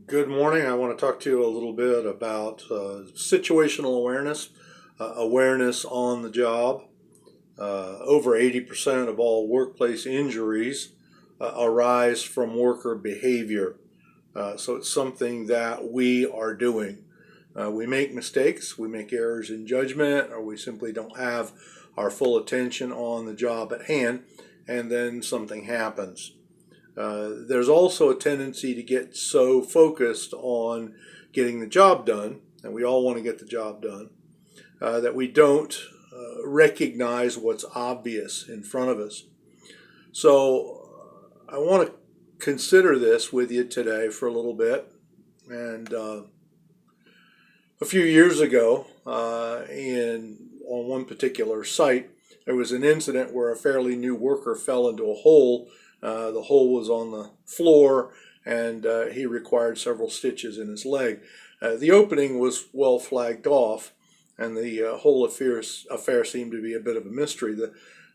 Good morning. I want to talk to you a little bit about situational awareness, awareness on the job. Over 80% of all workplace injuries arise from worker behavior. So it's something that we are doing. We make mistakes, we make errors in judgment, or we simply don't have our full attention on the job at hand, and then something happens. There's also a tendency to get so focused on getting the job done, and we all want to get the job done, that we don't recognize what's obvious in front of us. So I want to consider this with you today for a little bit. And a few years ago, on one particular site, there was an incident where a fairly new worker fell into a hole. The hole was on the floor, and he required several stitches in his leg. The opening was well flagged off, and the whole affair seemed to be a bit of a mystery.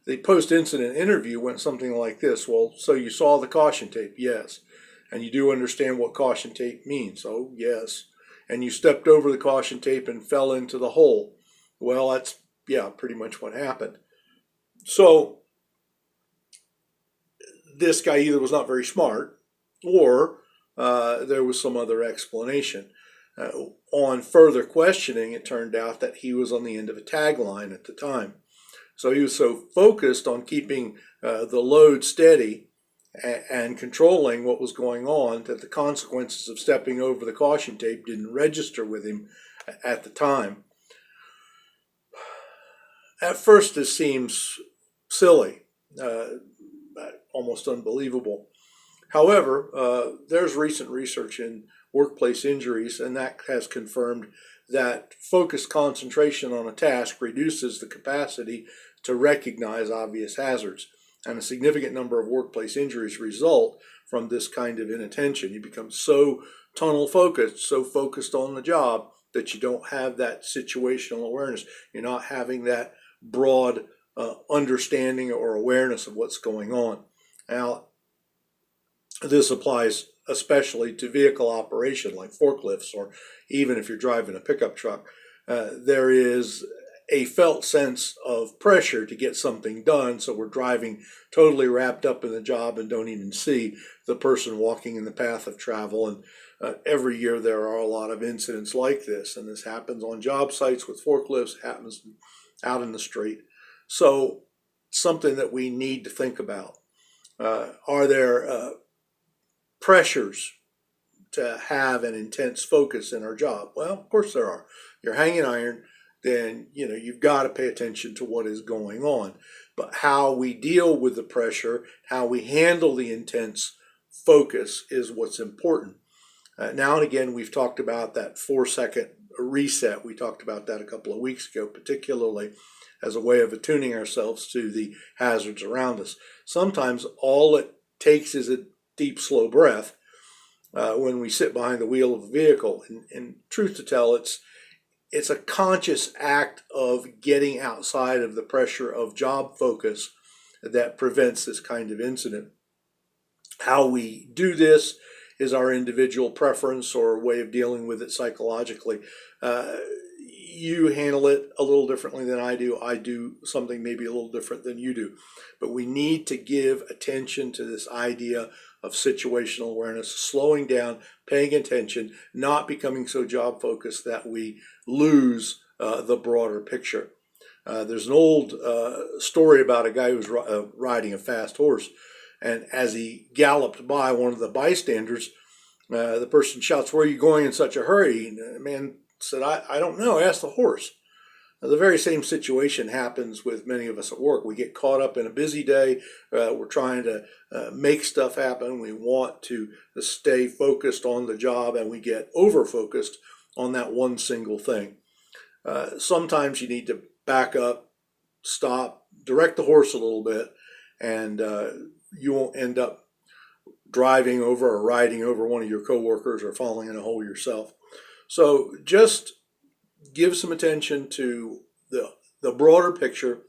The post-incident interview went something like this. Well, so you saw the caution tape? Yes. And you do understand what caution tape means? Oh, yes. And you stepped over the caution tape and fell into the hole? Well, that's, pretty much what happened. So this guy either was not very smart or there was some other explanation. On further questioning, it turned out that he was on the end of a tagline at the time. So he was so focused on keeping the load steady and controlling what was going on that the consequences of stepping over the caution tape didn't register with him at the time. At first, this seems silly. Almost unbelievable. However, there's recent research in workplace injuries, and that has confirmed that focused concentration on a task reduces the capacity to recognize obvious hazards. And a significant number of workplace injuries result from this kind of inattention. You become so tunnel focused, so focused on the job that you don't have that situational awareness. You're not having that broad understanding or awareness of what's going on. Now, this applies especially to vehicle operation like forklifts, or even if you're driving a pickup truck. There is a felt sense of pressure to get something done, so we're driving totally wrapped up in the job and don't even see the person walking in the path of travel. And every year there are a lot of incidents like this, and this happens on job sites with forklifts, happens out in the street. So something that we need to think about. Are there pressures to have an intense focus in our job? Well, of course there are. You're hanging iron, then you've got to pay attention to what is going on. But how we deal with the pressure, how we handle the intense focus is what's important. Now and again, we've talked about that 4-second reset. We talked about that a couple of weeks ago, particularly as a way of attuning ourselves to the hazards around us. Sometimes all it takes is a deep, slow breath when we sit behind the wheel of a vehicle. And truth to tell, it's a conscious act of getting outside of the pressure of job focus that prevents this kind of incident. How we do this is our individual preference or way of dealing with it psychologically. You handle it a little differently than I do. I do something maybe a little different than you do. But we need to give attention to this idea of situational awareness, slowing down, paying attention, not becoming so job focused that we lose the broader picture. There's an old story about a guy who was riding a fast horse, and as he galloped by one of the bystanders, the person shouts, "Where are you going in such a hurry?" And the man said, I don't know, ask the horse. Now, the very same situation happens with many of us at work. We get caught up in a busy day. We're trying to make stuff happen. We want to stay focused on the job, and we get over-focused on that one single thing. Sometimes you need to back up, stop, direct the horse a little bit, and you won't end up driving over or riding over one of your coworkers or falling in a hole yourself. So just give some attention to the broader picture,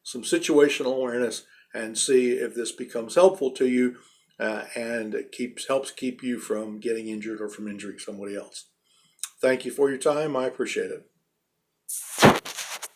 some situational awareness, and see if this becomes helpful to you and it helps keep you from getting injured or from injuring somebody else. Thank you for your time. I appreciate it.